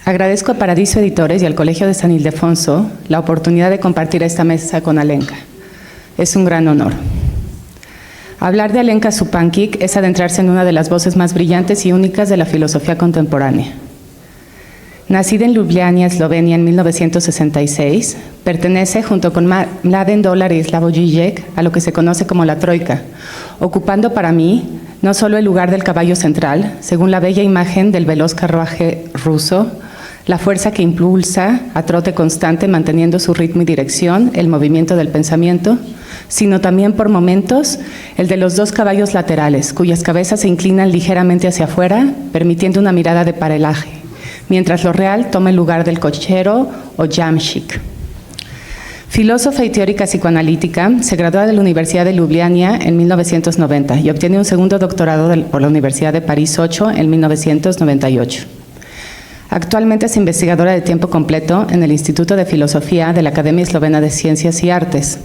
Agradezco a Paradiso Editores y al Colegio de San Ildefonso la oportunidad de compartir esta mesa con Alenka. Es un gran honor. Hablar de Alenka Zupančič es adentrarse en una de las voces más brillantes y únicas de la filosofía contemporánea. Nacida en Ljubljana, Eslovenia, en 1966, pertenece, junto con Mladen Dolar y Slavoj Žižek, a lo que se conoce como la Troika, ocupando para mí no solo el lugar del caballo central, según la bella imagen del veloz carruaje ruso, la fuerza que impulsa a trote constante manteniendo su ritmo y dirección, el movimiento del pensamiento, sino también por momentos el de los dos caballos laterales, cuyas cabezas se inclinan ligeramente hacia afuera, permitiendo una mirada de parelaje, mientras lo real toma el lugar del cochero o jamshik. Filósofa y teórica psicoanalítica, se gradúa de la Universidad de Ljubljana en 1990 y obtiene un segundo doctorado por la Universidad de París 8 en 1998. Actualmente es investigadora de tiempo completo en el Instituto de Filosofía de la Academia Eslovena de Ciencias y Artes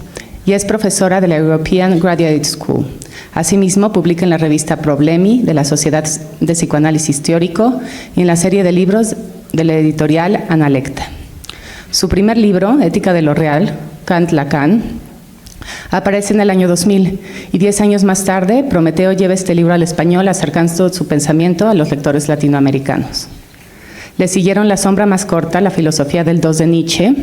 y es profesora de la European Graduate School. Asimismo, publica en la revista Problemi de la Sociedad de Psicoanálisis Teórico y en la serie de libros de la editorial Analecta. Su primer libro, Ética de lo Real, Kant Lacan, aparece en el año 2000 y 10 años más tarde, Prometeo lleva este libro al español acercando su pensamiento a los lectores latinoamericanos. Le siguieron La sombra más corta, la filosofía del dos de Nietzsche,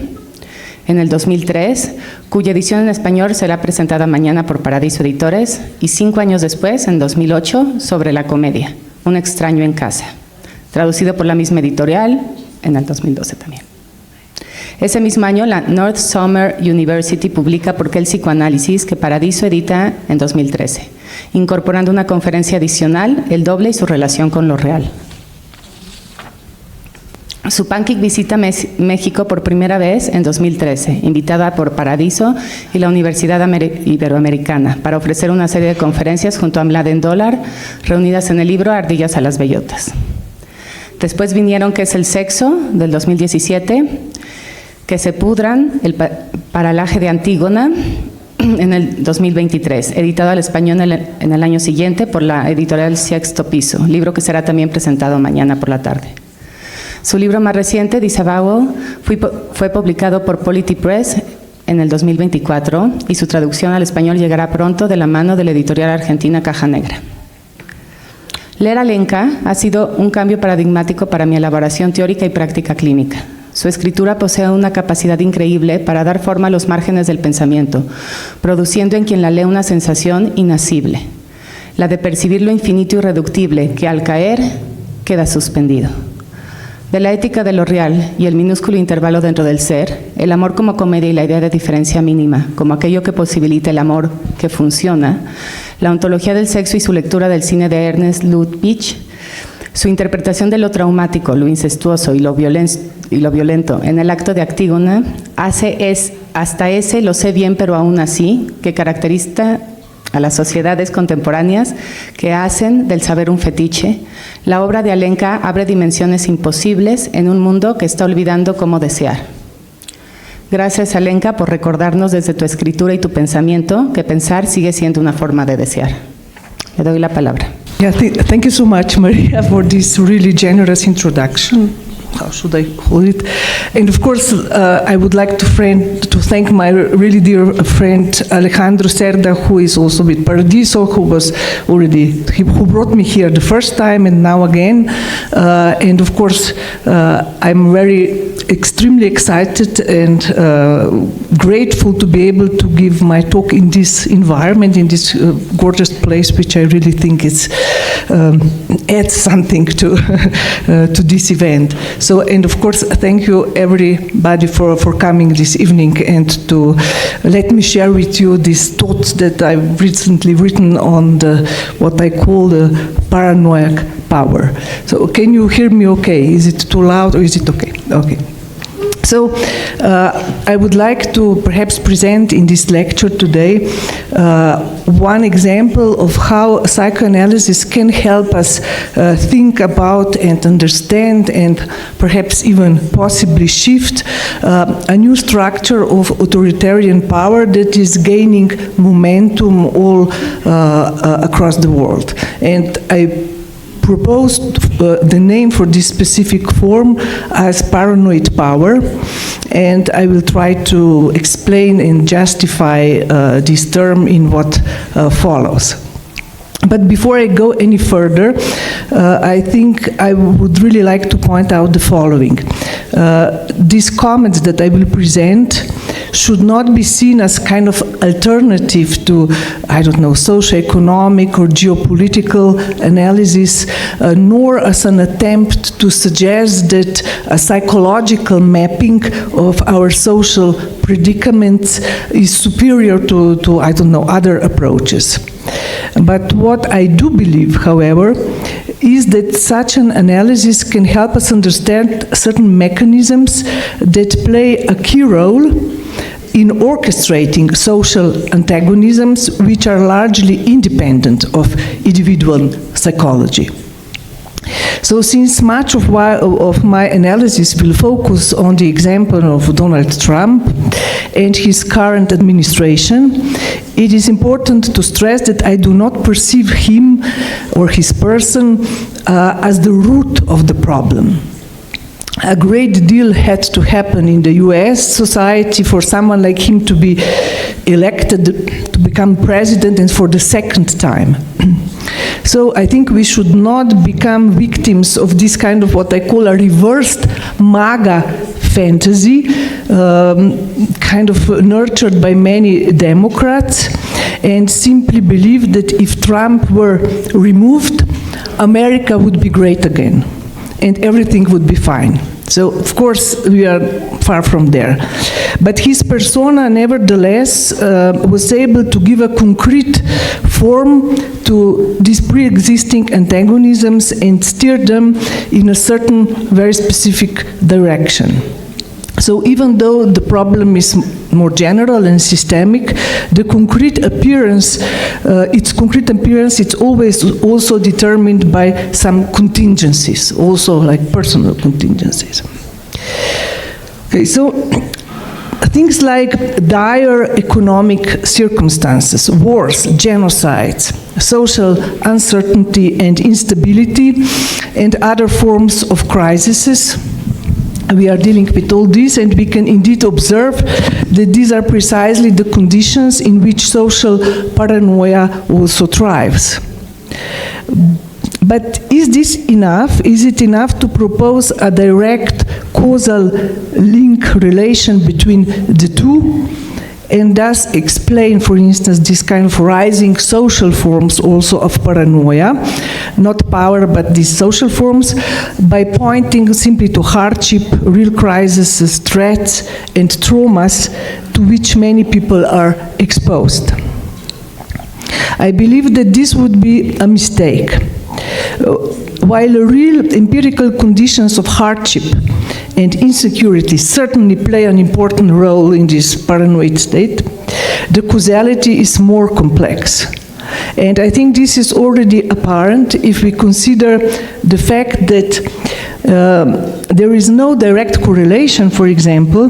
en el 2003, cuya edición en español será presentada mañana por Paradiso Editores, y 5 años después, en 2008, Sobre la comedia, Un extraño en casa, traducido por la misma editorial en el 2012 también. Ese mismo año, la North Summer University publica ¿Por qué el psicoanálisis?, que Paradiso edita en 2013, incorporando una conferencia adicional, El doble y su relación con lo real. Zupančič visita México por primera vez en 2013, invitada por Paradiso y la Universidad Iberoamericana para ofrecer una serie de conferencias junto a Mladen Dolar, reunidas en el libro Ardillas a las bellotas. Después vinieron ¿Qué es el sexo?, del 2017, Que se pudran, el paralaje de Antígona, en el 2023, editado al español en el año siguiente por la editorial Sexto Piso, libro que será también presentado mañana por la tarde. Su libro más reciente, Disavow, fue publicado por Político en el 2024 y su traducción al español llegará pronto de la mano de la editorial argentina Caja Negra. Leer a Alenka ha sido un cambio paradigmático para mi elaboración teórica y práctica clínica. Su escritura posee una capacidad increíble para dar forma a los márgenes del pensamiento, produciendo en quien la lee una sensación inacible, la de percibir lo infinito y irreductible que al caer queda suspendido. De la ética de lo real y el minúsculo intervalo dentro del ser, el amor como comedia y la idea de diferencia mínima, como aquello que posibilita el amor que funciona, la ontología del sexo y su lectura del cine de Ernest Lubitsch, su interpretación de lo traumático, lo incestuoso y lo violento en el acto de Antígona, hasta ese lo sé bien pero aún así, que caracteriza a las sociedades contemporáneas que hacen del saber un fetiche. La obra de Alenka abre dimensiones imposibles en un mundo que está olvidando cómo desear. Gracias, Alenka, por recordarnos desde tu escritura y tu pensamiento que pensar sigue siendo una forma de desear. Le doy la palabra. Yeah, thank you so much, Maria, for this really generous introduction. How should I call it? And of course, I would like to thank my really dear friend Alejandro Cerda, who is also with Paradiso, who brought me here the first time and now again. And of course, I'm extremely excited and grateful to be able to give my talk in this environment, in this gorgeous place, which I really think adds something to to this event. So, and of course, thank you everybody for coming this evening and to let me share with you these thoughts that I've recently written on what I call the paranoic power. So, can you hear me okay? Is it too loud or is it okay? Okay. So I would like to perhaps present in this lecture today one example of how psychoanalysis can help us think about and understand and perhaps even possibly shift a new structure of authoritarian power that is gaining momentum all across the world. And I proposed the name for this specific form as paranoid power, and I will try to explain and justify this term in what follows. But before I go any further, I think I would really like to point out the following. These comments that I will present should not be seen as kind of alternative to, I don't know, socioeconomic or geopolitical analysis, nor as an attempt to suggest that a psychological mapping of our social predicaments is superior to I don't know, other approaches. But what I do believe, however, is that such an analysis can help us understand certain mechanisms that play a key role in orchestrating social antagonisms which are largely independent of individual psychology. So since much of my analysis will focus on the example of Donald Trump and his current administration, it is important to stress that I do not perceive him or his person as the root of the problem. A great deal had to happen in the US society for someone like him to be elected to become president, and for the second time. So I think we should not become victims of this kind of what I call a reversed MAGA fantasy, kind of nurtured by many Democrats, and simply believe that if Trump were removed, America would be great again, and everything would be fine. So, of course, we are far from there. But his persona, nevertheless, was able to give a concrete form to these pre-existing antagonisms and steer them in a certain, very specific direction. So even though the problem is more general and systemic, the concrete appearance, it's always also determined by some contingencies, also like personal contingencies. Okay, so things like dire economic circumstances, wars, genocides, social uncertainty and instability, and other forms of crises. We are dealing with all this, and we can indeed observe that these are precisely the conditions in which social paranoia also thrives. But is this enough? Is it enough to propose a direct causal link relation between the two, and thus explain, for instance, this kind of rising social forms also of paranoia, not power, but these social forms, by pointing simply to hardship, real crises, threats, and traumas to which many people are exposed? I believe that this would be a mistake. While real empirical conditions of hardship and insecurity certainly play an important role in this paranoid state, the causality is more complex. And I think this is already apparent if we consider the fact that there is no direct correlation, for example,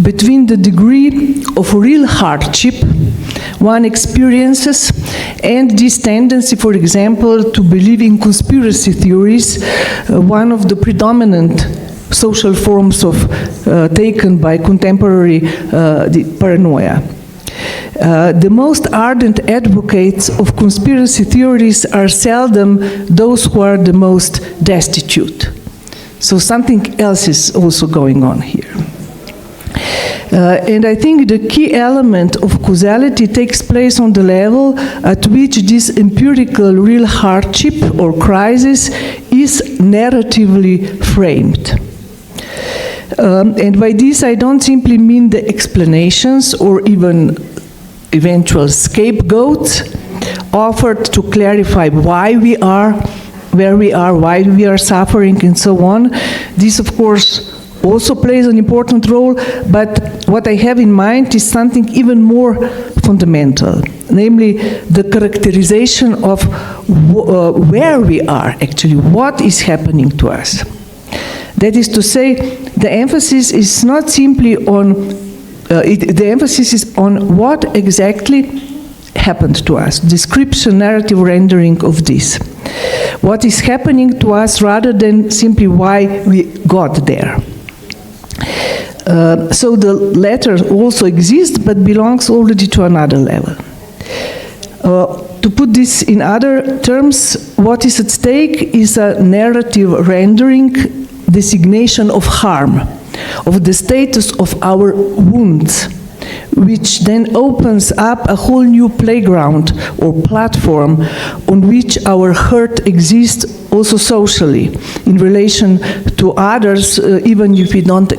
between the degree of real hardship one experiences and this tendency, for example, to believe in conspiracy theories, one of the predominant social forms of taken by contemporary the paranoia. The most ardent advocates of conspiracy theories are seldom those who are the most destitute. So something else is also going on here. And I think the key element of causality takes place on the level at which this empirical real hardship or crisis is narratively framed. And by this I don't simply mean the explanations or even eventual scapegoats offered to clarify why we are where we are, why we are suffering, and so on. This, of course, also plays an important role, but what I have in mind is something even more fundamental, namely the characterization of where we are actually, what is happening to us. That is to say, the emphasis is not simply on, the emphasis is on what exactly happened to us, description, narrative rendering of this. What is happening to us rather than simply why we got there. So the latter also exists, but belongs already to another level. To put this in other terms, what is at stake is a narrative rendering designation of harm, of the status of our wounds, which then opens up a whole new playground or platform on which our hurt exists also socially in relation to others, even if we don't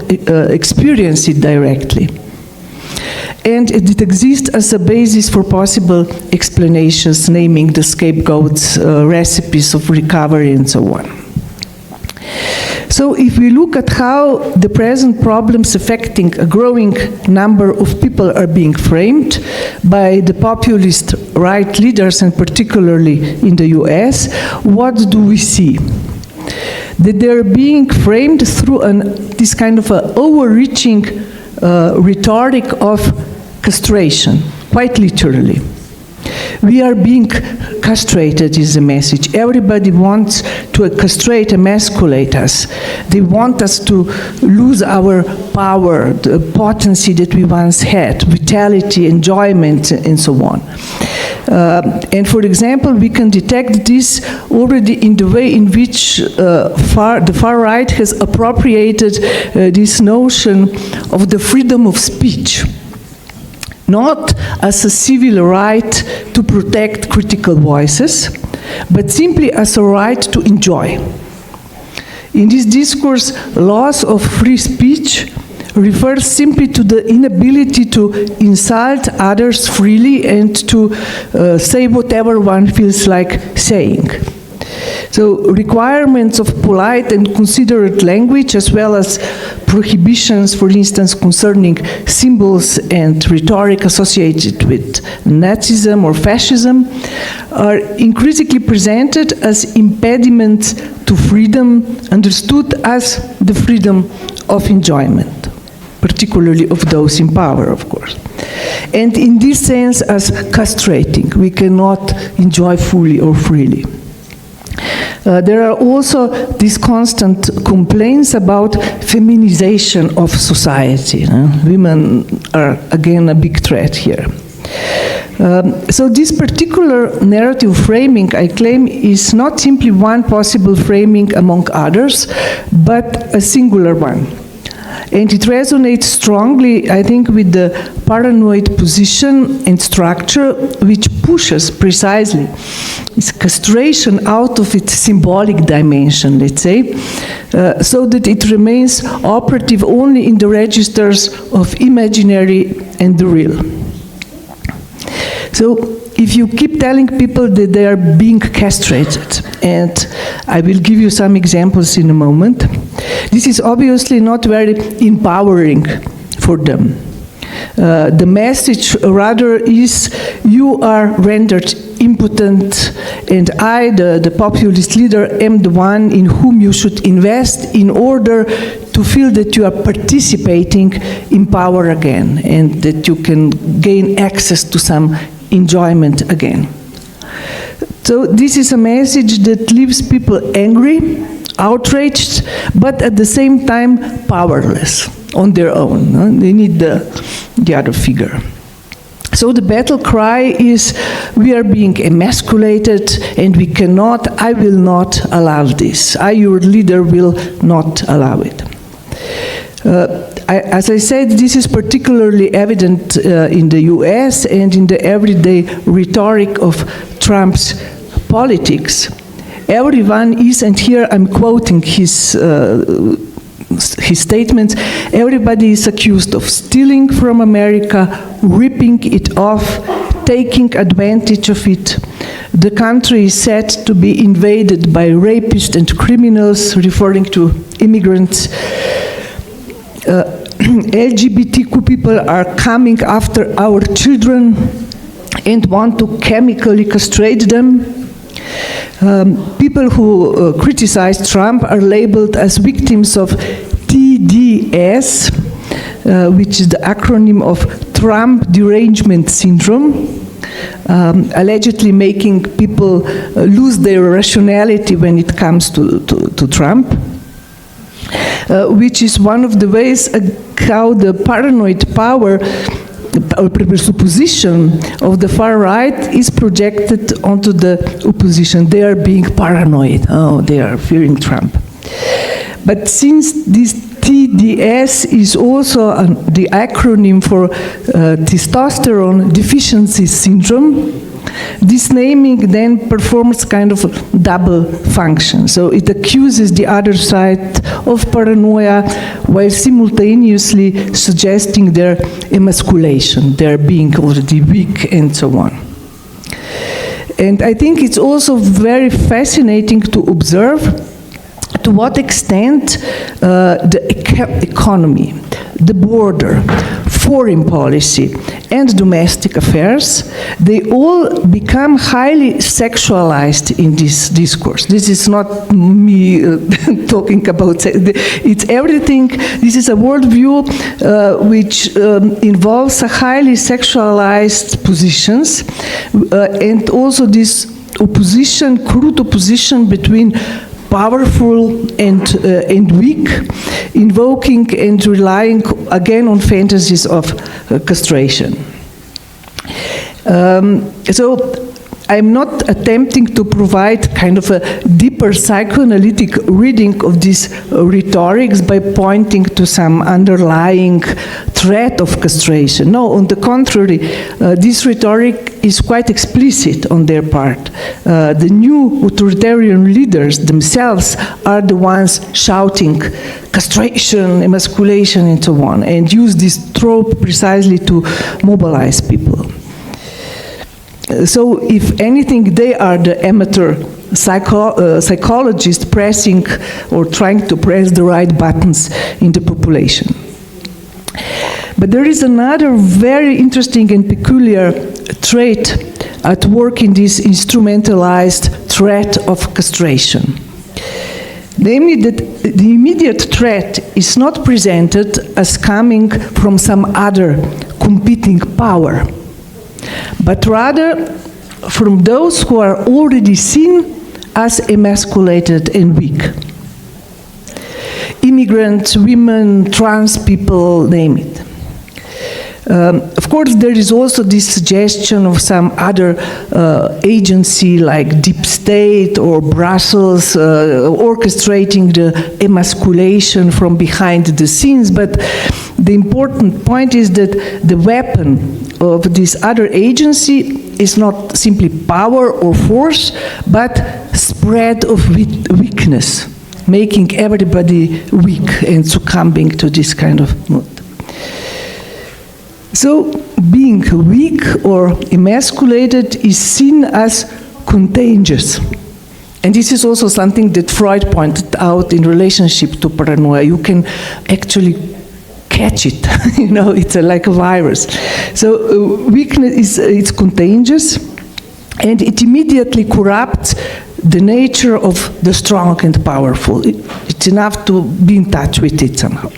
experience it directly. And it exists as a basis for possible explanations, naming the scapegoats, recipes of recovery, and so on. So if we look at how the present problems affecting a growing number of people are being framed by the populist right leaders, and particularly in the US, what do we see? That they're being framed through this kind of an overreaching rhetoric of castration, quite literally. We are being castrated is the message. Everybody wants to castrate, emasculate us. They want us to lose our power, the potency that we once had, vitality, enjoyment, and so on. And for example, we can detect this already in the way in which the far right has appropriated this notion of the freedom of speech. Not as a civil right to protect critical voices, but simply as a right to enjoy. In this discourse, loss of free speech refers simply to the inability to insult others freely and to say whatever one feels like saying. So requirements of polite and considerate language, as well as prohibitions, for instance, concerning symbols and rhetoric associated with Nazism or fascism, are increasingly presented as impediments to freedom, understood as the freedom of enjoyment, particularly of those in power, of course. And in this sense, as castrating, we cannot enjoy fully or freely. There are also these constant complaints about feminization of society. Women are, again, a big threat here. So this particular narrative framing, I claim, is not simply one possible framing among others, but a singular one. And it resonates strongly, I think, with the paranoid position and structure which pushes precisely its castration out of its symbolic dimension, let's say, so that it remains operative only in the registers of imaginary and the real. So if you keep telling people that they are being castrated, and I will give you some examples in a moment, this is obviously not very empowering for them. The message rather is, you are rendered impotent, and I, the populist leader, am the one in whom you should invest in order to feel that you are participating in power again, and that you can gain access to some enjoyment again. So this is a message that leaves people angry, outraged, but at the same time powerless on their own. They need the other figure. So the battle cry is, we are being emasculated and we cannot, I will not allow this. I, your leader, will not allow it. As I said, this is particularly evident in the US and in the everyday rhetoric of Trump's politics. Everyone is, and here I'm quoting his statements, everybody is accused of stealing from America, ripping it off, taking advantage of it. The country is said to be invaded by rapists and criminals, referring to immigrants. LGBTQ people are coming after our children and want to chemically castrate them. People who criticize Trump are labeled as victims of TDS, which is the acronym of Trump Derangement Syndrome. allegedly making people lose their rationality when it comes to Trump, which is one of the ways how the paranoid power or presupposition of the far right is projected onto the opposition. They are being paranoid. Oh, they are fearing Trump. But since this TDS is also the acronym for testosterone deficiency syndrome, this naming then performs kind of a double function. So it accuses the other side of paranoia while simultaneously suggesting their emasculation, their being already weak and so on. And I think it's also very fascinating to observe to what extent the economy, the border, foreign policy, and domestic affairs, they all become highly sexualized in this discourse. This is not me talking about, it's everything. This is a worldview which involves a highly sexualized positions and also this opposition, crude opposition between powerful and weak, invoking and relying again on fantasies of castration. So I'm not attempting to provide kind of a deeper psychoanalytic reading of these rhetorics by pointing to some underlying threat of castration. No, on the contrary, this rhetoric is quite explicit on their part. The new authoritarian leaders themselves are the ones shouting castration, emasculation, and so on, and use this trope precisely to mobilize people. So, if anything, they are the amateur psychologists pressing or trying to press the right buttons in the population. But there is another very interesting and peculiar trait at work in this instrumentalized threat of castration. Namely, that the immediate threat is not presented as coming from some other competing power, but rather from those who are already seen as emasculated and weak. Immigrants, women, trans people, name it. Of course, there is also this suggestion of some other agency like deep state or Brussels orchestrating the emasculation from behind the scenes, but the important point is that the weapon of this other agency is not simply power or force, but spread of weakness, making everybody weak and succumbing to this kind of mood. So, being weak or emasculated is seen as contagious. And this is also something that Freud pointed out in relationship to paranoia. You can actually catch it, you know, it's like a virus. So weakness it's contagious, and it immediately corrupts the nature of the strong and powerful. It's enough to be in touch with it somehow.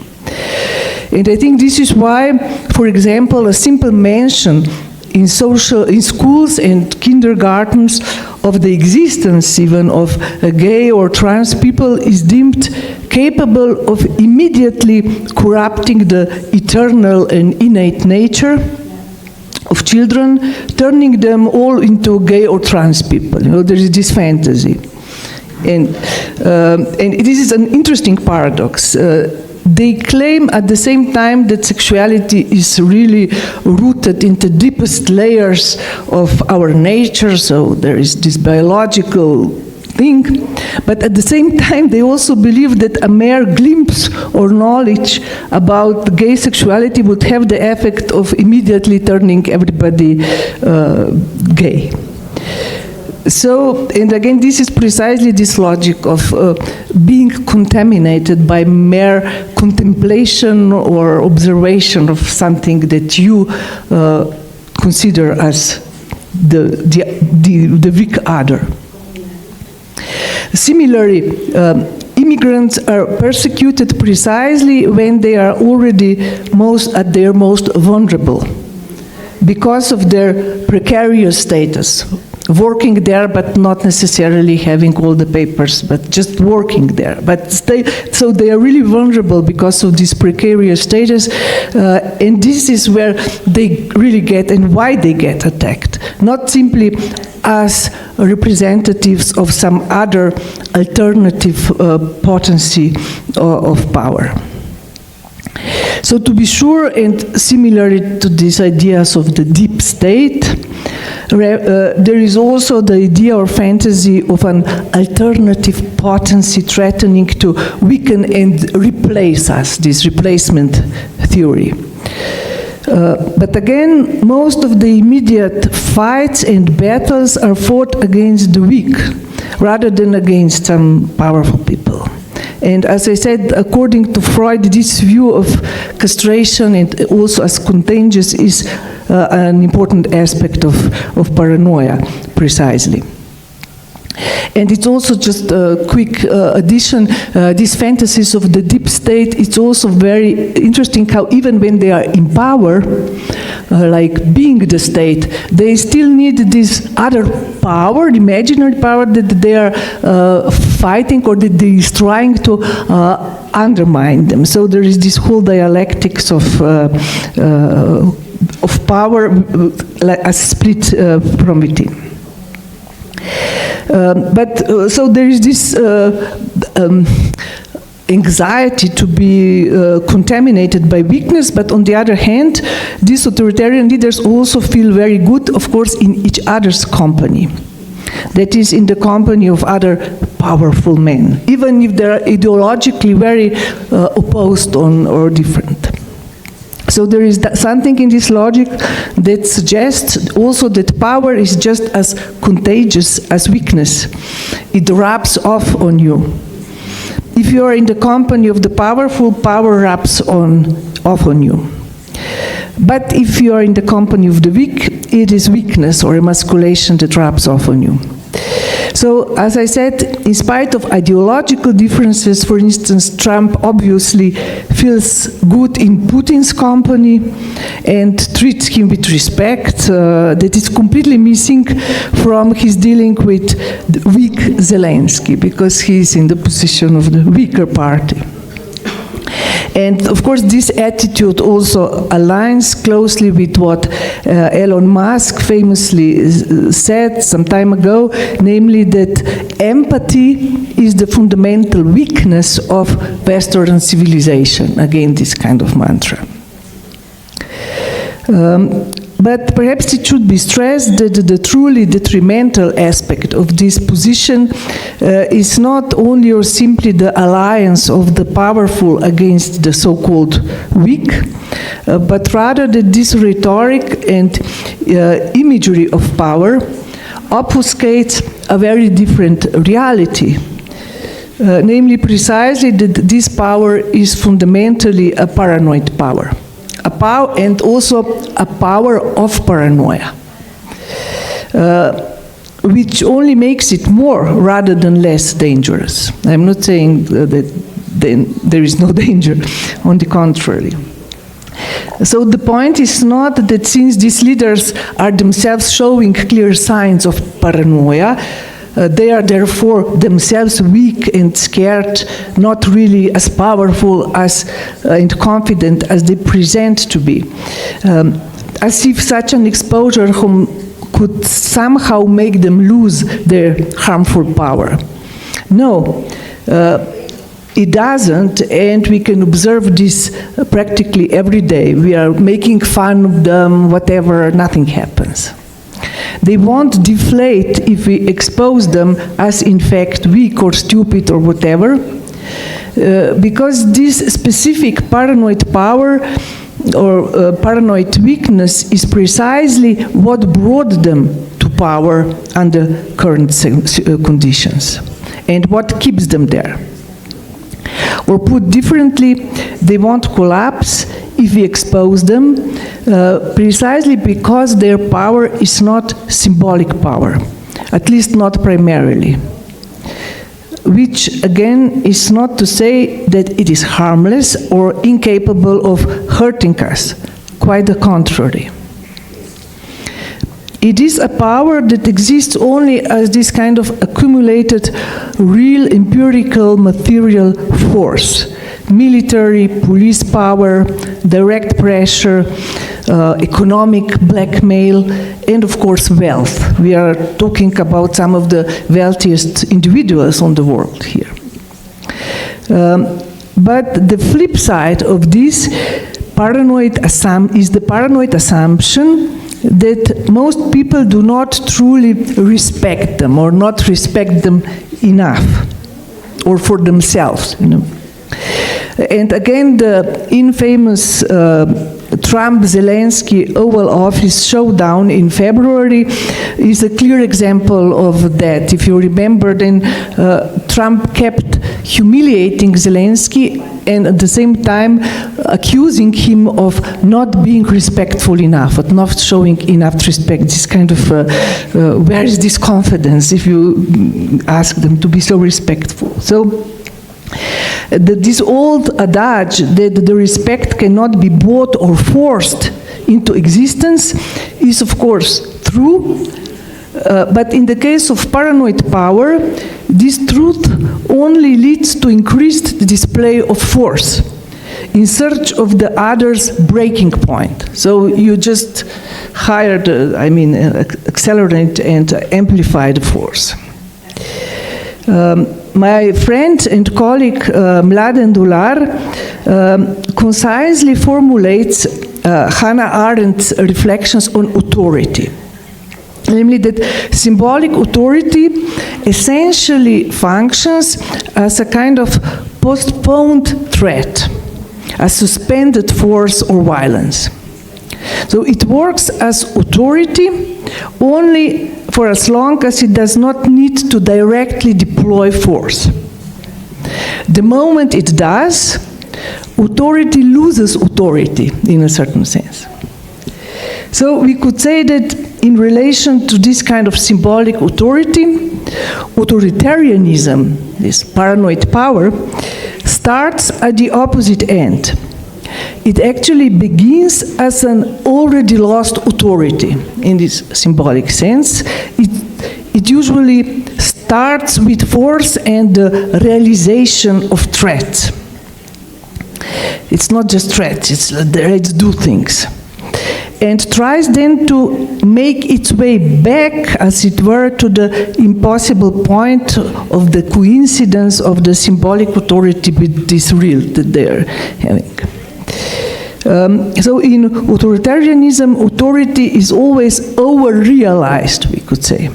And I think this is why, for example, a simple mention in schools and kindergartens of the existence even of gay or trans people is deemed capable of immediately corrupting the eternal and innate nature of children, turning them all into gay or trans people. You know, there is this fantasy. And this is an interesting paradox. They claim at the same time that sexuality is really rooted in the deepest layers of our nature, so there is this biological thing, but at the same time they also believe that a mere glimpse or knowledge about gay sexuality would have the effect of immediately turning everybody gay. So, and again, this is precisely this logic of being contaminated by mere contemplation or observation of something that you consider as the weak other. Similarly, immigrants are persecuted precisely when they are already at their most vulnerable. because of their precarious status, working there but not necessarily having all the papers, but just working there. So they are really vulnerable because of this precarious status, and this is where they really get, and why they get attacked. Not simply as representatives of some other alternative potency of power. So to be sure, and similarly to these ideas of the deep state, there is also the idea or fantasy of an alternative potency threatening to weaken and replace us, this replacement theory. But again, most of the immediate fights and battles are fought against the weak, rather than against some powerful people. And as I said, according to Freud, this view of castration and also as contagious is an important aspect of paranoia, precisely. And it's also just a quick addition, these fantasies of the deep state, it's also very interesting how even when they are in power, like being the state, they still need this other power, the imaginary power that they are fighting or that they is trying to undermine them. So there is this whole dialectics of power as split from within. So there is this anxiety to be contaminated by weakness, but on the other hand, these authoritarian leaders also feel very good, of course, in each other's company. That is, in the company of other powerful men, even if they are ideologically very opposed or different. So there is something in this logic that suggests also that power is just as contagious as weakness. It rubs off on you. If you are in the company of the powerful, power rubs off on you. But if you are in the company of the weak, it is weakness or emasculation that rubs off on you. So, as I said, in spite of ideological differences, for instance, Trump obviously feels good in Putin's company and treats him with respect that is completely missing from his dealing with the weak Zelensky, because he is in the position of the weaker party. And of course, this attitude also aligns closely with what Elon Musk famously said some time ago, namely that empathy is the fundamental weakness of Western civilization. Again, this kind of mantra. But perhaps it should be stressed that the truly detrimental aspect of this position is not only or simply the alliance of the powerful against the so-called weak, but rather that this rhetoric and imagery of power obfuscates a very different reality. Namely, precisely that this power is fundamentally a paranoid power. And also a power of paranoia, which only makes it more rather than less dangerous. I'm not saying that there is no danger, on the contrary. So the point is not that since these leaders are themselves showing clear signs of paranoia, they are therefore themselves weak and scared, not really as powerful as and confident as they present to be. As if such an exposure could somehow make them lose their harmful power. No, it doesn't, and we can observe this practically every day. We are making fun of them, whatever, nothing happens. They won't deflate if we expose them as in fact weak or stupid or whatever, because this specific paranoid power or paranoid weakness is precisely what brought them to power under current conditions and what keeps them there. Or put differently, they won't collapse if we expose them, precisely because their power is not symbolic power, at least not primarily. Which, again, is not to say that it is harmless or incapable of hurting us, quite the contrary. it is a power that exists only as this kind of accumulated real empirical material force. Military, police power, direct pressure, economic blackmail, and of course wealth. We are talking about some of the wealthiest individuals on the world here. But the flip side of this is the paranoid assumption that most people do not truly respect them or not respect them enough or for themselves, you know. And again, the infamous Trump-Zelensky Oval Office showdown in February is a clear example of that. If you remember, then Trump kept humiliating Zelensky and at the same time accusing him of not being respectful enough, of not showing enough respect. This kind of, where is this confidence if you ask them to be so respectful? So, this old adage that the respect cannot be bought or forced into existence is of course true, but in the case of paranoid power, this truth only leads to increased display of force in search of the other's breaking point. So you just accelerate and amplify the force. My friend and colleague Mladen Dular concisely formulates Hannah Arendt's reflections on authority. Namely that symbolic authority essentially functions as a kind of postponed threat, a suspended force or violence. So it works as authority only for as long as it does not need to directly deploy force. The moment it does, authority loses authority in a certain sense. So we could say that in relation to this kind of symbolic authority, authoritarianism, this paranoid power, starts at the opposite end. It actually begins as an already lost authority in this symbolic sense. It usually starts with force and the realization of threats. It's not just threats, it's let's do things. And tries then to make its way back, as it were, to the impossible point of the coincidence of the symbolic authority with this real that they're having. So in authoritarianism, authority is always over-realized, we could say.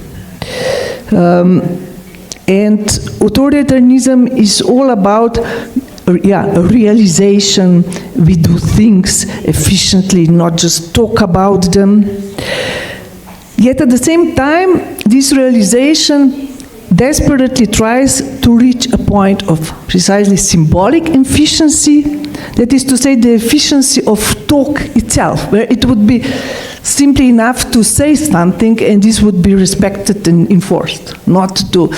And authoritarianism is all about a realization. We do things efficiently, not just talk about them. Yet at the same time, this realization desperately tries to reach a point of precisely symbolic efficiency, that is to say, the efficiency of talk itself, where it would be simply enough to say something and this would be respected and enforced, not to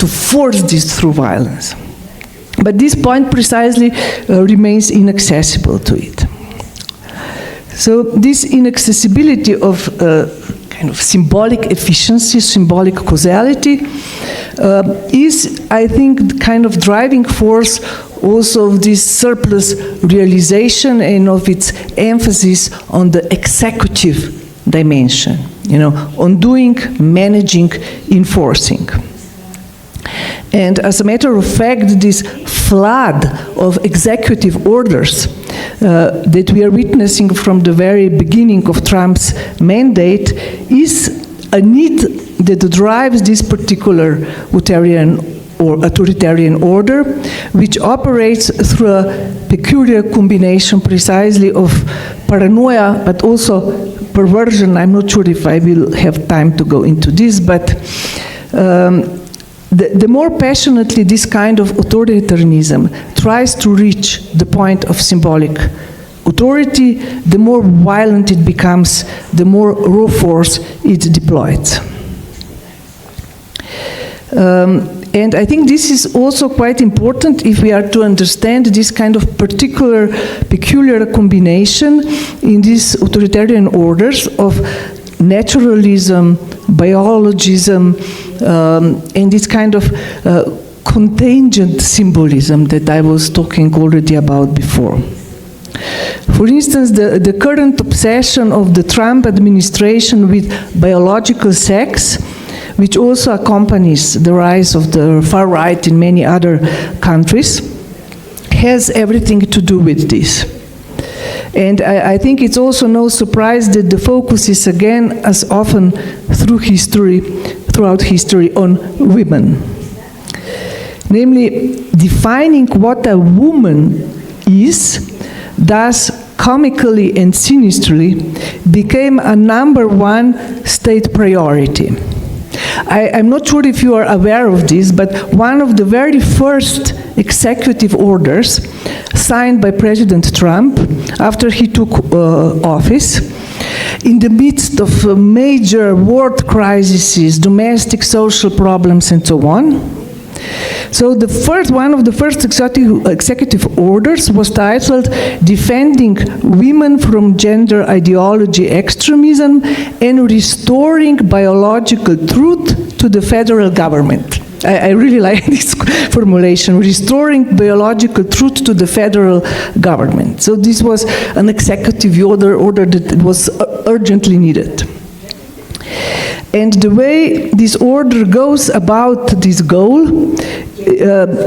force this through violence. But this point precisely remains inaccessible to it. So this inaccessibility of kind of symbolic efficiency, symbolic causality, is, I think, the kind of driving force also of this surplus realization and of its emphasis on the executive dimension, on doing, managing, enforcing. And as a matter of fact, this flood of executive orders that we are witnessing from the very beginning of Trump's mandate is a need that drives this particular authoritarian order, which operates through a peculiar combination precisely of paranoia, but also perversion. I'm not sure if I will have time to go into this, but the more passionately this kind of authoritarianism tries to reach the point of symbolic authority, the more violent it becomes, the more raw force it deploys. And I think this is also quite important if we are to understand this kind of peculiar combination in these authoritarian orders of naturalism, biologism, and this kind of contingent symbolism that I was talking already about before. For instance, the current obsession of the Trump administration with biological sex, which also accompanies the rise of the far right in many other countries, has everything to do with this. And I think it's also no surprise that the focus is again, as often throughout history, on women. Namely, defining what a woman is, thus comically and sinisterly, became a #1 state priority. I'm not sure if you are aware of this, but one of the very first executive orders signed by President Trump after he took office, in the midst of major world crises, domestic social problems, and so on. So one of the first executive orders was titled "Defending Women from Gender Ideology Extremism and Restoring Biological Truth to the Federal Government." I really like this formulation, restoring biological truth to the federal government. So this was an executive order that was urgently needed. And the way this order goes about this goal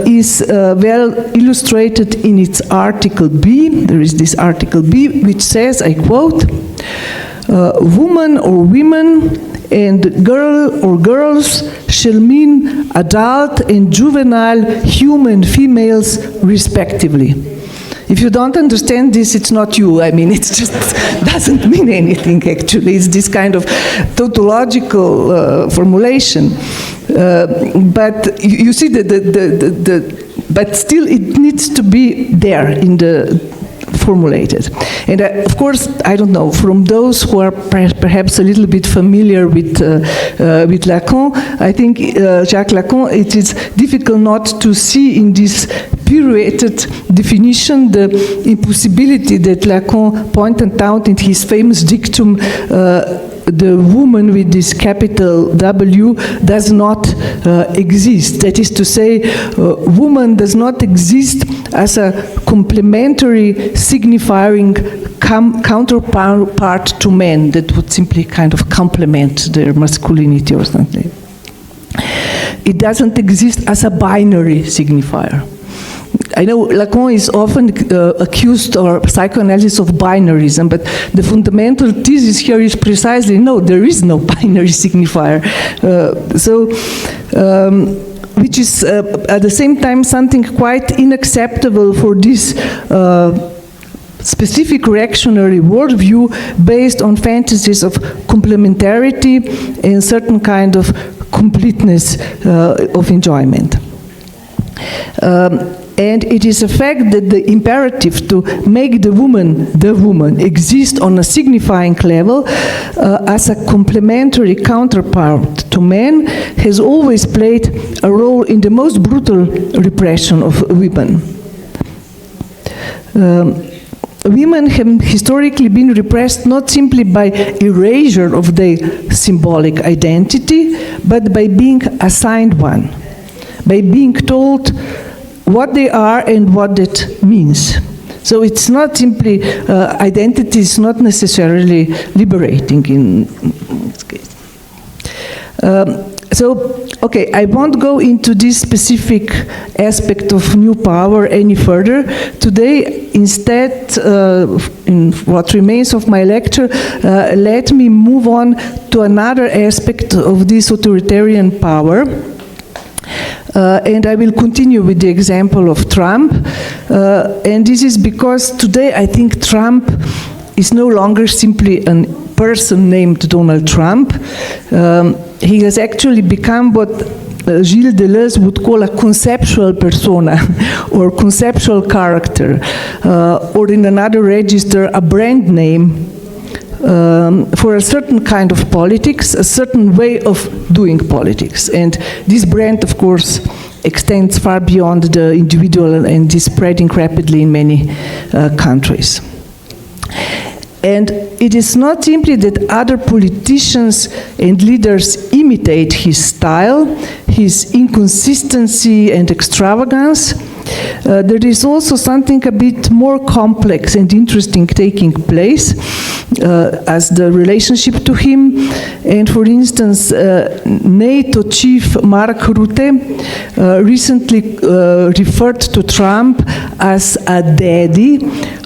is well illustrated in its Article B. There is this Article B which says, I quote, "Woman or women and girl or girls shall mean adult and juvenile human females respectively." If you don't understand this, it's not you. I mean, it just doesn't mean anything, actually. It's this kind of tautological formulation. But you see, but still it needs to be there in the formulated. And of course, I don't know, from those who are perhaps a little bit familiar with Lacan, I think Jacques Lacan, it is difficult not to see in this pirouetted definition the impossibility that Lacan pointed out in his famous dictum, the woman with this capital W does not exist. That is to say, woman does not exist as a complementary signifying counterpart to men that would simply kind of complement their masculinity or something. It doesn't exist as a binary signifier. I know Lacan is often accused or psychoanalysis of binarism, but the fundamental thesis here is precisely no, there is no binary signifier. Which is at the same time something quite unacceptable for this specific reactionary worldview based on fantasies of complementarity and certain kind of completeness of enjoyment. And it is a fact that the imperative to make the woman exist on a signifying level as a complementary counterpart to men has always played a role in the most brutal repression of women. Women have historically been repressed not simply by erasure of their symbolic identity, but by being assigned one, by being told what they are and what that means. So it's not simply, identity is not necessarily liberating in this case. Okay, I won't go into this specific aspect of new power any further. Today, instead, in what remains of my lecture, let me move on to another aspect of this authoritarian power. And I will continue with the example of Trump. And this is because today I think Trump is no longer simply a person named Donald Trump. He has actually become what Gilles Deleuze would call a conceptual persona or conceptual character, or in another register, a brand name for a certain kind of politics, a certain way of doing politics. And this brand, of course, extends far beyond the individual and is spreading rapidly in many countries. And it is not simply that other politicians and leaders imitate his style, his inconsistency and extravagance. There is also something a bit more complex and interesting taking place as the relationship to him. And for instance, NATO chief Mark Rutte recently referred to Trump as a daddy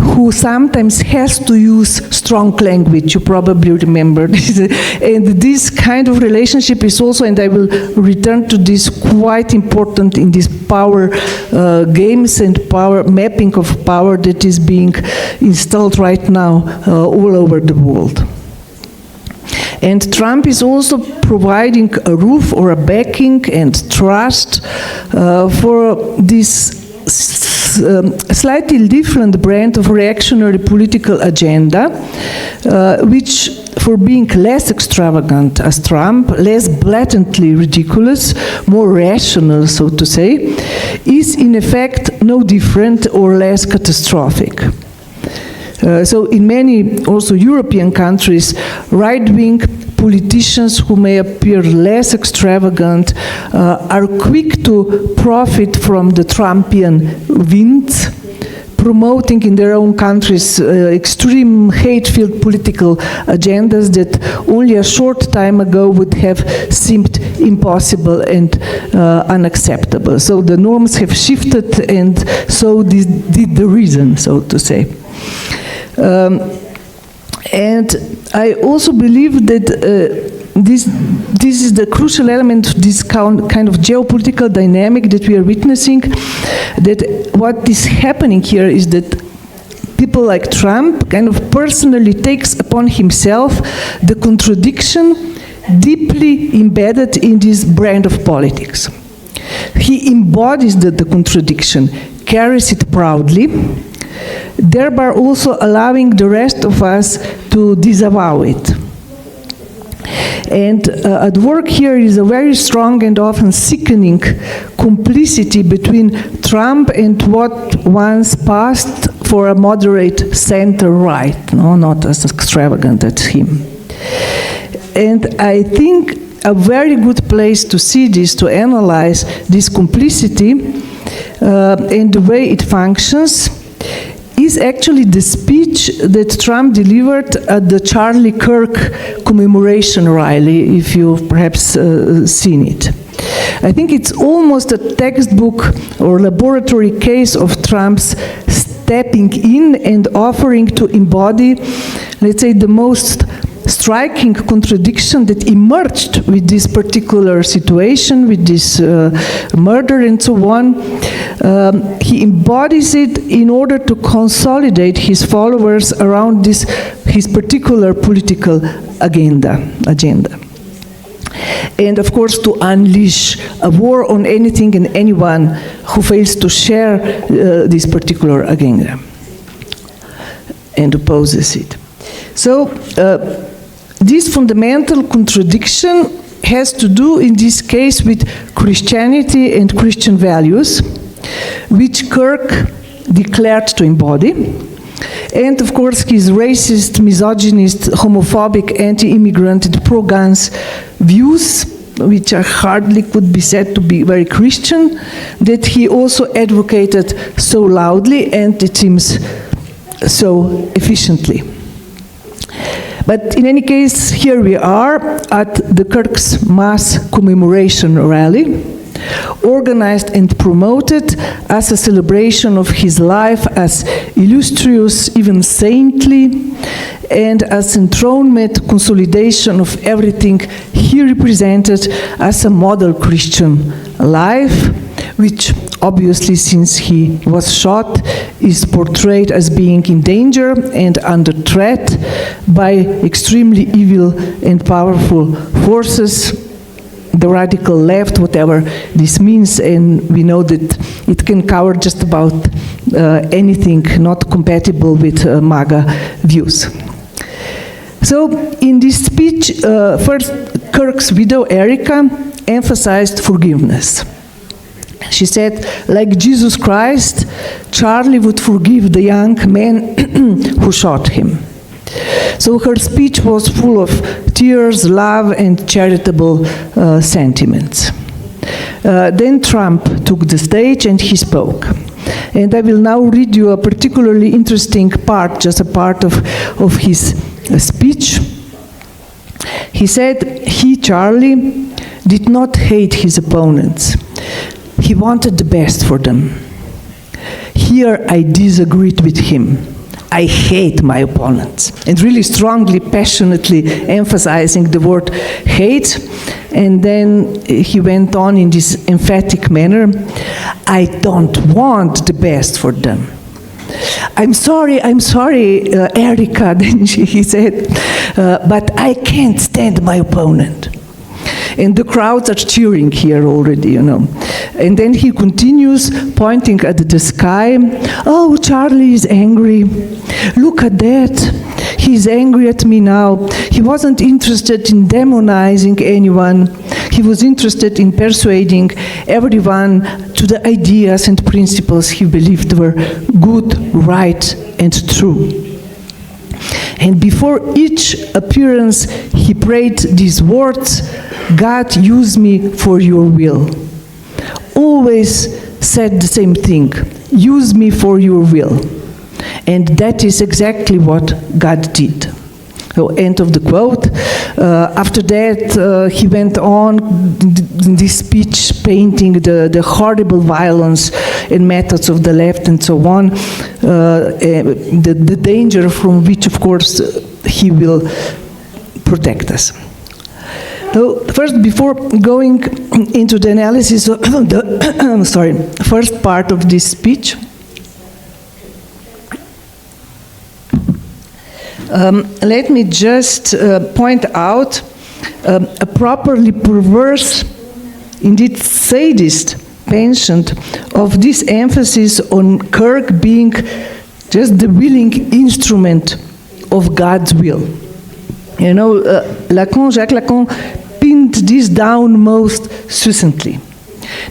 who sometimes has to use strong language. You probably remember this. And this kind of relationship is also, and I will return to this, quite important in this power games and power mapping of power that is being installed right now all over the world. And Trump is also providing a roof or a backing and trust for this slightly different brand of reactionary political agenda, which, for being less extravagant as Trump, less blatantly ridiculous, more rational, so to say, is in effect no different or less catastrophic. So in many also European countries, right-wing politicians who may appear less extravagant are quick to profit from the Trumpian winds, promoting in their own countries extreme hate-filled political agendas that only a short time ago would have seemed impossible and unacceptable. So the norms have shifted, and so did the reason, so to say. And I also believe that this is the crucial element of this kind of geopolitical dynamic that we are witnessing, that what is happening here is that people like Trump kind of personally takes upon himself the contradiction deeply embedded in this brand of politics. He embodies the contradiction, carries it proudly, thereby also allowing the rest of us to disavow it. And at work here is a very strong and often sickening complicity between Trump and what once passed for a moderate center-right, no, not as extravagant as him. And I think a very good place to see this, to analyze this complicity and the way it functions, is actually the speech that Trump delivered at the Charlie Kirk commemoration rally, if you've perhaps seen it. I think it's almost a textbook or laboratory case of Trump's stepping in and offering to embody, let's say, the most striking contradiction that emerged with this particular situation, with this murder and so on. He embodies it in order to consolidate his followers around his particular political agenda. And of course to unleash a war on anything and anyone who fails to share this particular agenda and opposes it. So this fundamental contradiction has to do, in this case, with Christianity and Christian values, which Kirk declared to embody. And of course, his racist, misogynist, homophobic, anti-immigrant, and pro-guns views, which are hardly could be said to be very Christian, that he also advocated so loudly and, it seems, so efficiently. But in any case, here we are at the Kirk's mass commemoration rally, organized and promoted as a celebration of his life as illustrious, even saintly, and as enthronement, consolidation of everything he represented as a model Christian life, which obviously, since he was shot, is portrayed as being in danger and under threat by extremely evil and powerful forces, the radical left, whatever this means, and we know that it can cover just about anything not compatible with MAGA views. So in this speech, first Kirk's widow, Erica, emphasized forgiveness. She said, like Jesus Christ, Charlie would forgive the young man who shot him. So her speech was full of tears, love, and charitable sentiments. Then Trump took the stage and he spoke. And I will now read you a particularly interesting part, just a part of his speech. He said, he, Charlie, did not hate his opponents. He wanted the best for them. Here I disagreed with him. I hate my opponents. And really strongly, passionately emphasizing the word hate. And then he went on in this emphatic manner, I don't want the best for them. I'm sorry, Erica, then he said, but I can't stand my opponent. And the crowds are cheering here already, you know. And then he continues, pointing at the sky. Oh, Charlie is angry. Look at that. He's angry at me now. He wasn't interested in demonizing anyone. He was interested in persuading everyone to the ideas and principles he believed were good, right, and true. And before each appearance, he prayed these words, God, use me for your will. Always said the same thing, use me for your will. And that is exactly what God did. So, end of the quote. After that, he went on in this speech painting the horrible violence and methods of the left and so on, the danger from which, of course, he will protect us. So first, before going into the analysis of the first part of this speech, let me just point out a properly perverse, indeed sadist, penchant of this emphasis on Kirk being just the willing instrument of God's will. You know, Jacques Lacan pinned this down most succinctly.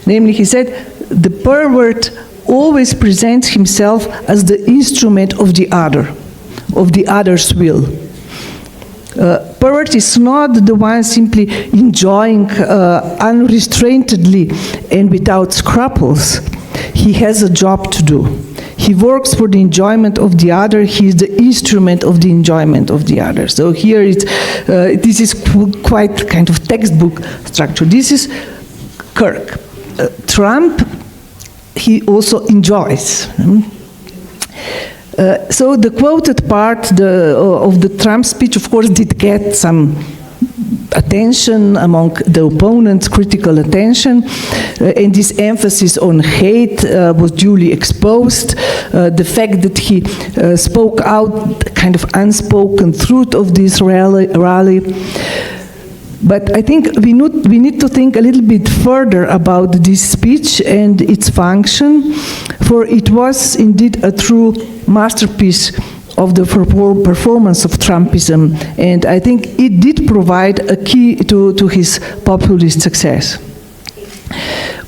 Namely, he said, the pervert always presents himself as the instrument of the other's will. Pervert is not the one simply enjoying unrestrainedly and without scruples. He has a job to do. He works for the enjoyment of the other. He is the instrument of the enjoyment of the other. So here this is quite kind of textbook structure. This is Kirk. Trump, he also enjoys. So the quoted part of the Trump speech, of course, did get some attention among the opponents, critical attention, and this emphasis on hate was duly exposed. The fact that he spoke out the kind of unspoken truth of this rally. But I think we need to think a little bit further about this speech and its function, for it was indeed a true masterpiece of the performance of Trumpism, and I think it did provide a key to his populist success.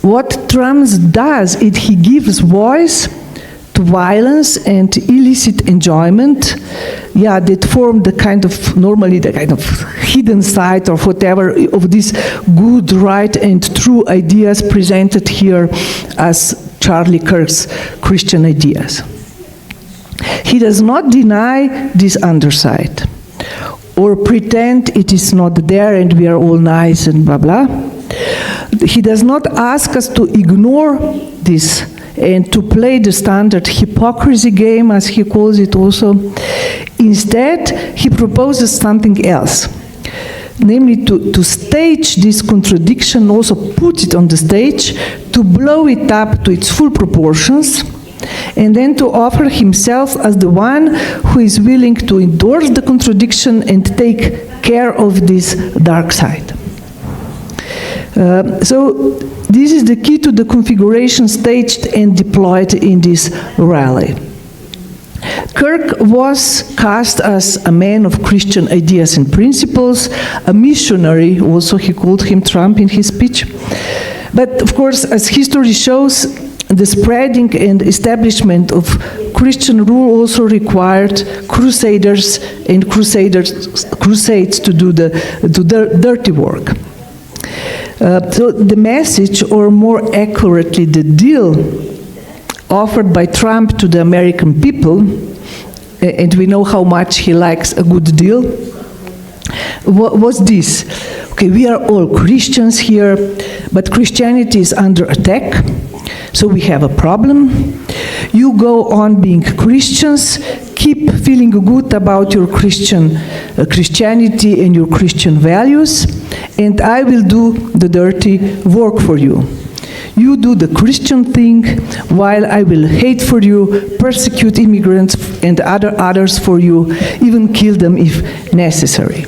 What Trump does is he gives voice to violence and illicit enjoyment, that form normally the kind of hidden side or whatever of these good, right, and true ideas presented here as Charlie Kirk's Christian ideas. He does not deny this underside or pretend it is not there and we are all nice and blah blah. He does not ask us to ignore this and to play the standard hypocrisy game, as he calls it also. Instead, he proposes something else, namely to stage this contradiction, also put it on the stage, to blow it up to its full proportions, and then to offer himself as the one who is willing to endorse the contradiction and take care of this dark side. So this is the key to the configuration staged and deployed in this rally. Kirk was cast as a man of Christian ideas and principles, a missionary, also he called him Trump in his speech. But of course, as history shows, the spreading and establishment of Christian rule also required crusaders and crusades to do the dirty work. So the message, or more accurately the deal offered by Trump to the American people, and we know how much he likes a good deal, was this. Okay, we are all Christians here, but Christianity is under attack, so we have a problem. You go on being Christians, keep feeling good about your Christianity and your Christian values, and I will do the dirty work for you. You do the Christian thing, while I will hate for you, persecute immigrants and others for you, even kill them if necessary.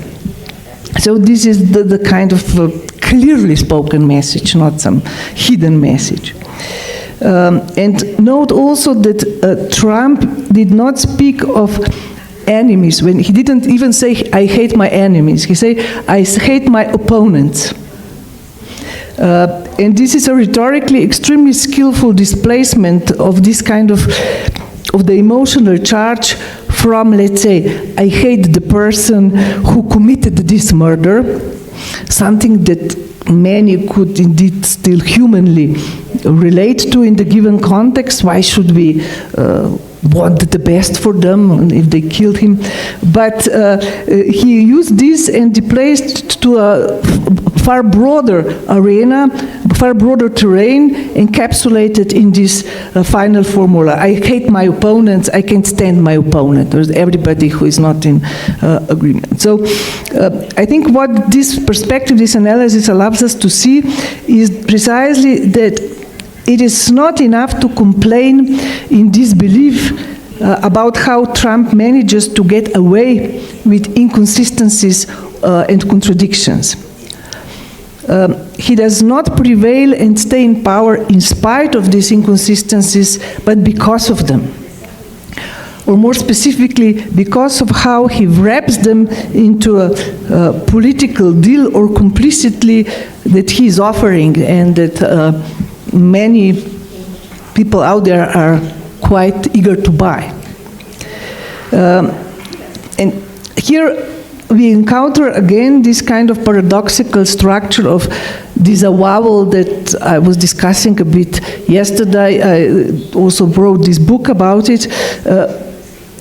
So this is the kind of clearly spoken message, not some hidden message. And note also that Trump did not speak of enemies. When he didn't even say, I hate my enemies. He said, I hate my opponents. And this is a rhetorically extremely skillful displacement of this kind of the emotional charge from, let's say, I hate the person who committed this murder, something that many could indeed still humanly relate to in the given context. Why should we want the best for them if they killed him? But he used this and displaced to a far broader arena, far broader terrain, encapsulated in this final formula. I hate my opponents, I can't stand my opponent. There's everybody who is not in agreement. So I think what this perspective, this analysis allows us to see is precisely that it is not enough to complain in disbelief about how Trump manages to get away with inconsistencies and contradictions. He does not prevail and stay in power in spite of these inconsistencies, but because of them. Or more specifically, because of how he wraps them into a political deal or complicity that he is offering, and that many people out there are quite eager to buy. And here we encounter again this kind of paradoxical structure of disavowal that I was discussing a bit yesterday. I also wrote this book about it,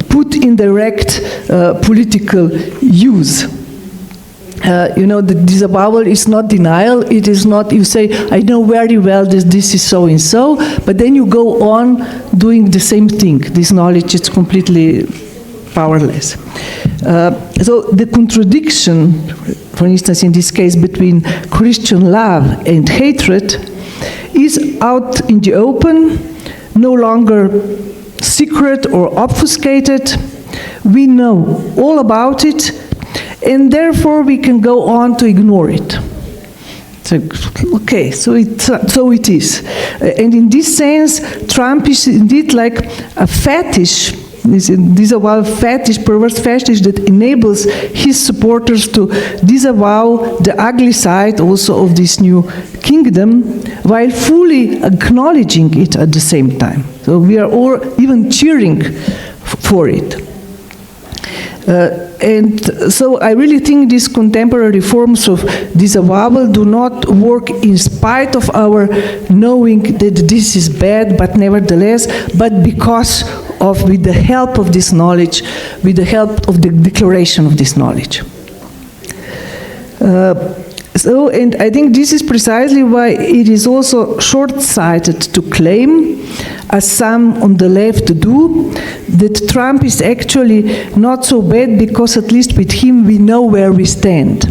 put in direct political use. The disavowal is not denial. It is not, you say, I know very well this is so and so, but then you go on doing the same thing. This knowledge is completely powerless. So the contradiction, for instance, in this case, between Christian love and hatred is out in the open, no longer secret or obfuscated. We know all about it, and therefore we can go on to ignore it. So, okay, so it is. And in this sense, Trump is indeed like a fetish. Disavow fetish, perverse fetish that enables his supporters to disavow the ugly side also of this new kingdom, while fully acknowledging it at the same time. So we are all even cheering for it. And so I really think these contemporary forms of disavowal do not work in spite of our knowing that this is bad, but nevertheless, but because of, with the help of this knowledge, with the help of the declaration of this knowledge. And I think this is precisely why it is also short-sighted to claim, as some on the left do, that Trump is actually not so bad because at least with him we know where we stand,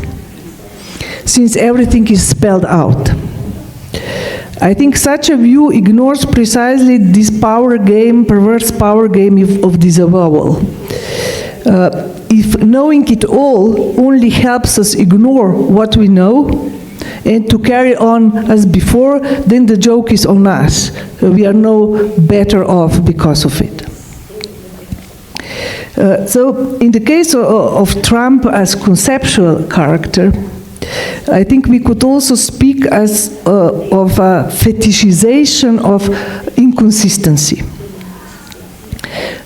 since everything is spelled out. I think such a view ignores precisely this power game, perverse power game of disavowal. If knowing it all only helps us ignore what we know and to carry on as before, then the joke is on us. We are no better off because of it. So in the case of Trump as conceptual character, I think we could also speak as of a fetishization of inconsistency.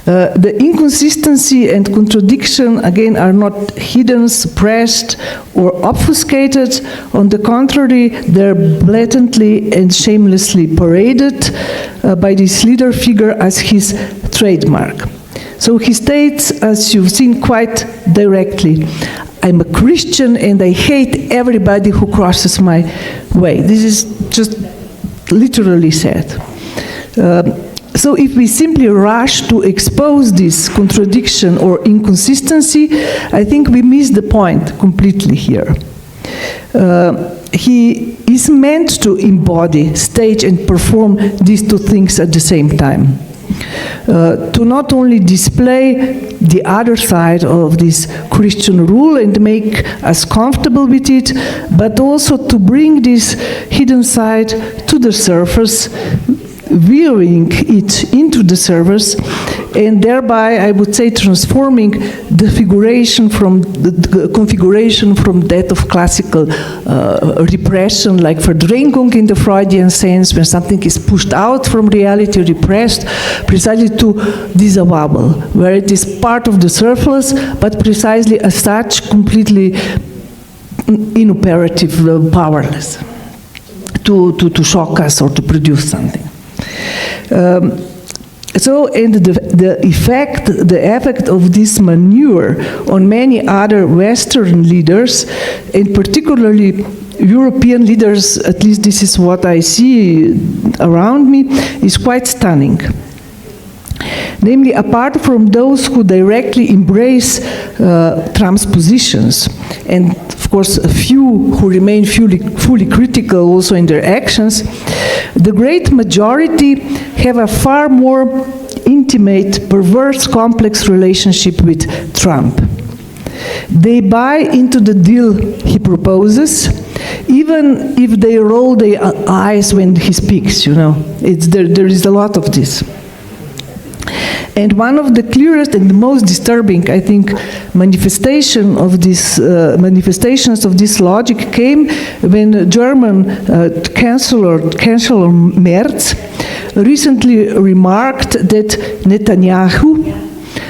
The inconsistency and contradiction, again, are not hidden, suppressed, or obfuscated. On the contrary, they're blatantly and shamelessly paraded by this leader figure as his trademark. So he states, as you've seen quite directly, I'm a Christian and I hate everybody who crosses my way. This is just literally said. So if we simply rush to expose this contradiction or inconsistency, I think we miss the point completely here. He is meant to embody, stage, and perform these two things at the same time. To not only display the other side of this Christian rule and make us comfortable with it, but also to bring this hidden side to the surface, viewing it into the surface, and thereby, I would say, transforming the configuration from that of classical repression, like verdrängung in the Freudian sense, when something is pushed out from reality, repressed, precisely to disavowal, where it is part of the surface, but precisely as such, completely inoperative, powerless to shock us or to produce something. And the effect of this maneuver on many other Western leaders, and particularly European leaders, at least this is what I see around me, is quite stunning. Namely, apart from those who directly embrace Trump's positions, and of course a few who remain fully critical also in their actions, the great majority have a far more intimate, perverse, complex relationship with Trump. They buy into the deal he proposes, even if they roll their eyes when he speaks, you know. There is a lot of this. And one of the clearest and the most disturbing, I think, manifestations of this logic came when German Chancellor Merz recently remarked that Netanyahu,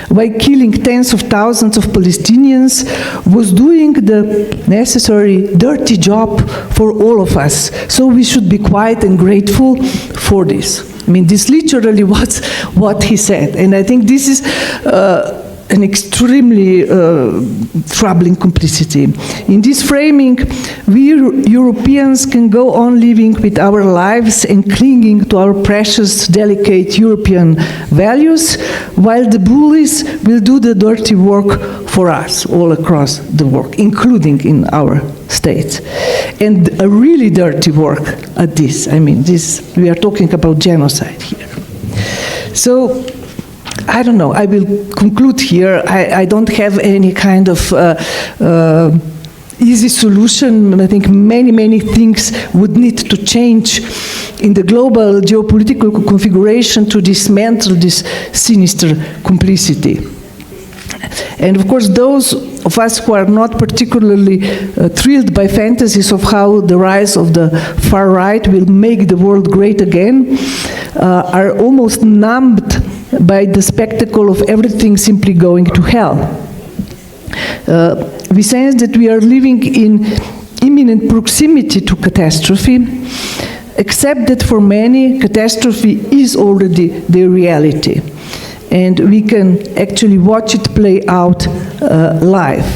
while killing tens of thousands of Palestinians, was doing the necessary dirty job for all of us. So we should be quiet and grateful for this. I mean, this literally was what he said. And I think this is an extremely troubling complicity. In this framing, we Europeans can go on living with our lives and clinging to our precious, delicate European values, while the bullies will do the dirty work for us all across the world, including in our states. And a really dirty work at this. I mean, we are talking about genocide here. So, I don't know, I will conclude here. I don't have any kind of easy solution. I think many things would need to change in the global geopolitical configuration to dismantle this sinister complicity. And of course, those of us who are not particularly thrilled by fantasies of how the rise of the far right will make the world great again are almost numbed by the spectacle of everything simply going to hell. We sense that we are living in imminent proximity to catastrophe, except that for many, catastrophe is already their reality. And we can actually watch it play out live.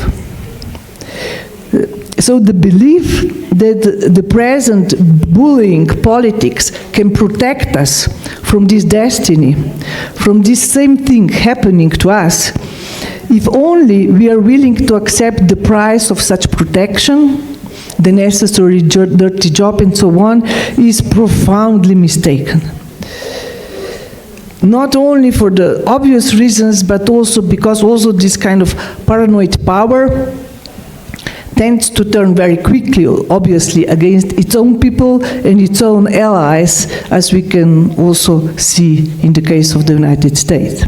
So the belief that the present bullying politics can protect us from this destiny, from this same thing happening to us, if only we are willing to accept the price of such protection, the necessary dirty job and so on, is profoundly mistaken. Not only for the obvious reasons, but also because also this kind of paranoid power tends to turn very quickly, obviously, against its own people and its own allies, as we can also see in the case of the United States.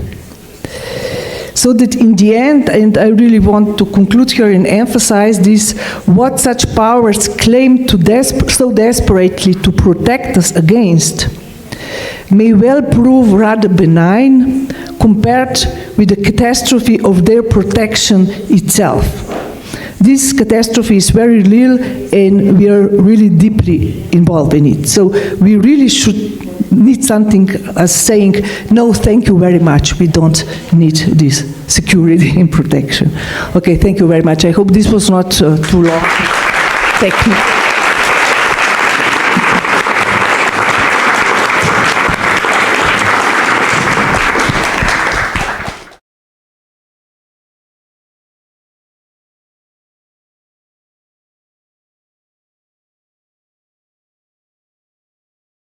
So that in the end, and I really want to conclude here and emphasize this, what such powers claim to so desperately to protect us against may well prove rather benign, compared with the catastrophe of their protection itself. This catastrophe is very real, and we are really deeply involved in it. So we really should need something as saying, no, thank you very much, we don't need this security and protection. Okay, thank you very much. I hope this was not too long. Technical.